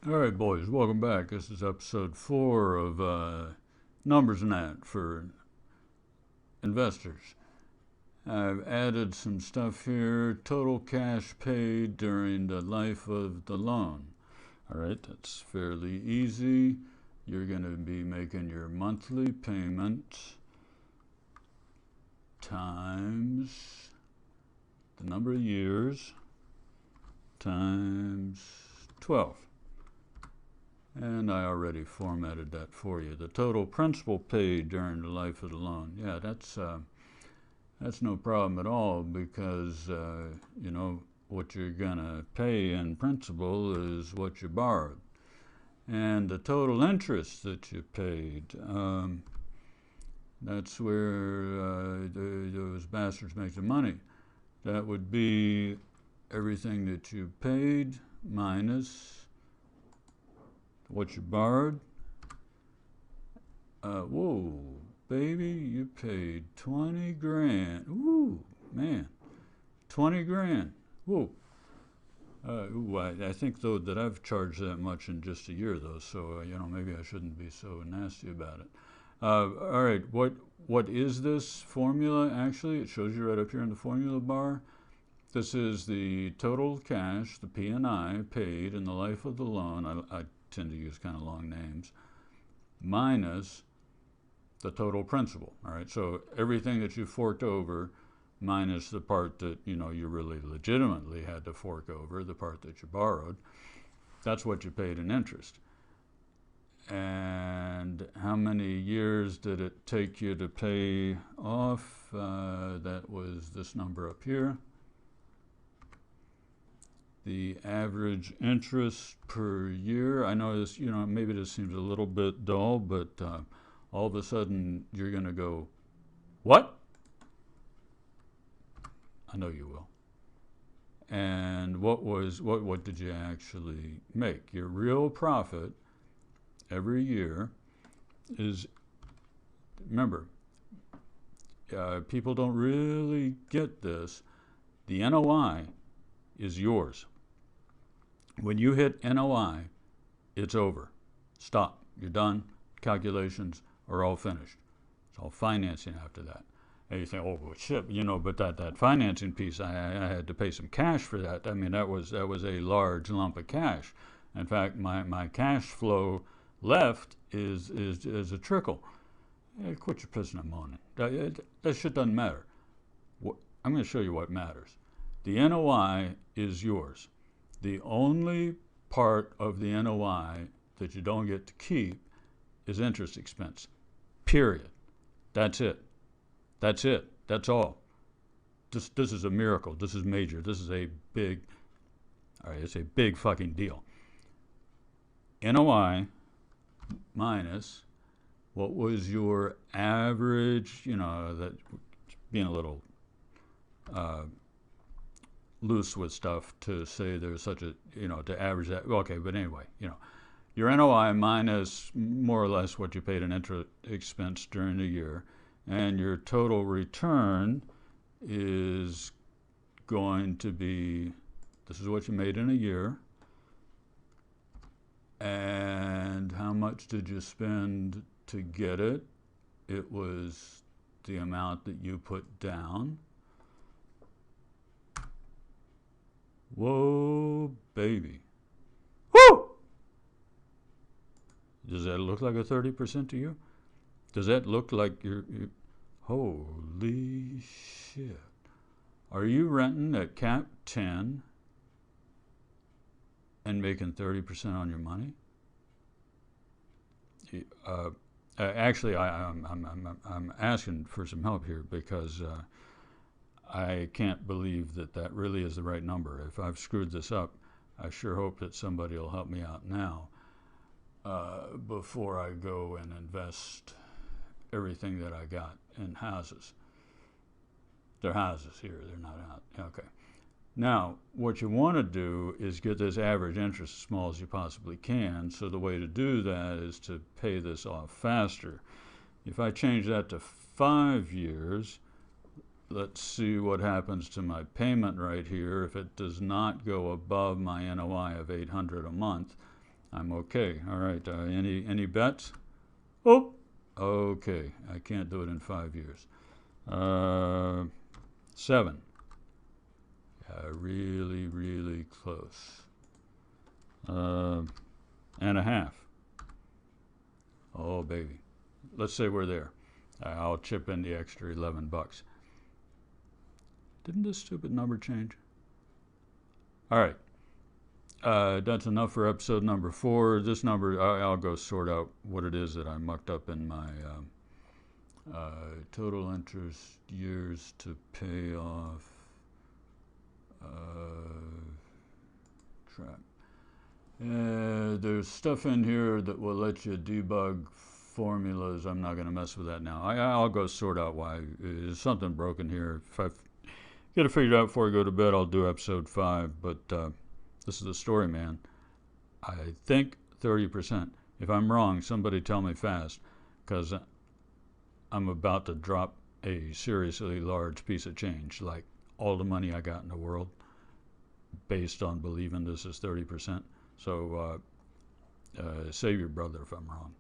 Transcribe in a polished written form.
All right, boys, welcome back. This is episode 4 of Numbers and That for investors. I've added some stuff here. Total cash paid during the life of the loan. All right, that's fairly easy. You're going to be making your monthly payment times the number of years times 12. And I already formatted that for you. The total principal paid during the life of the loan. Yeah, that's no problem at all because, what you're going to pay in principal is what you borrowed. And the total interest that you paid, that's where those bastards make the money. That would be everything that you paid minus what you borrowed. Whoa, baby, you paid 20 grand. Ooh, man, 20 grand. Whoa. I think, though, that I've charged that much in just a year, though, so, maybe I shouldn't be so nasty about it. All right, what is this formula, actually? It shows you right up here in the formula bar. This is the total cash, the P&I, paid in the life of the loan. I tend to use kind of long names, minus the total principal. All right, so everything that you forked over minus the part that you really legitimately had to fork over, the part that you borrowed. That's what you paid in interest. And how many years did it take you to pay off? That was this number up here. The average interest per year. I know this, maybe this seems a little bit dull, but all of a sudden you're going to go, what? I know you will. And what did you actually make? Your real profit every year is, remember, people don't really get this. The NOI is yours. When you hit NOI, it's over. Stop. You're done. Calculations are all finished. It's all financing after that. And you think, oh, well, shit, but that financing piece, I had to pay some cash for that. I mean, that was a large lump of cash. In fact, my cash flow left is a trickle. Quit your pissing and moaning. That shit doesn't matter. I'm going to show you what matters. The NOI is yours. The only part of the NOI that you don't get to keep is interest expense. Period. That's it. That's it. That's all. This is a miracle. This is major. This is a big, all right, it's a big fucking deal. NOI minus what was your average, that being a little loose with stuff to say there's such a, to average that. Okay, but anyway, your NOI minus more or less what you paid in interest expense during the year, and your total return is going to be, this is what you made in a year, and how much did you spend to get it? It was the amount that you put down. Whoa, baby. Woo! Does that look like a 30% to you? Does that look like you're holy shit. Are you renting at cap 10 and making 30% on your money? Actually, I'm asking for some help here because I can't believe that really is the right number. If I've screwed this up, I sure hope that somebody will help me out now before I go and invest everything that I got in houses. They're houses here, they're not out. Okay. Now, what you want to do is get this average interest as small as you possibly can. So the way to do that is to pay this off faster. If I change that to 5 years, let's see what happens to my payment right here. If it does not go above my NOI of $800 a month, I'm okay. All right. Any bets? Oh, okay. I can't do it in 5 years. 7. Really, really close. And a half. Oh, baby. Let's say we're there. I'll chip in the extra $11. Didn't this stupid number change? All right. That's enough for episode number 4. This number, I'll go sort out what it is that I mucked up in my total interest years to pay off. Crap. There's stuff in here that will let you debug formulas. I'm not going to mess with that now. I'll go sort out why. There's something broken here. If I get it figured out before I go to bed, I'll do episode 5. But this is the story, man. I think 30%. If I'm wrong, somebody tell me fast, because I'm about to drop a seriously large piece of change, like all the money I got in the world, based on believing this is 30%. So save your brother if I'm wrong.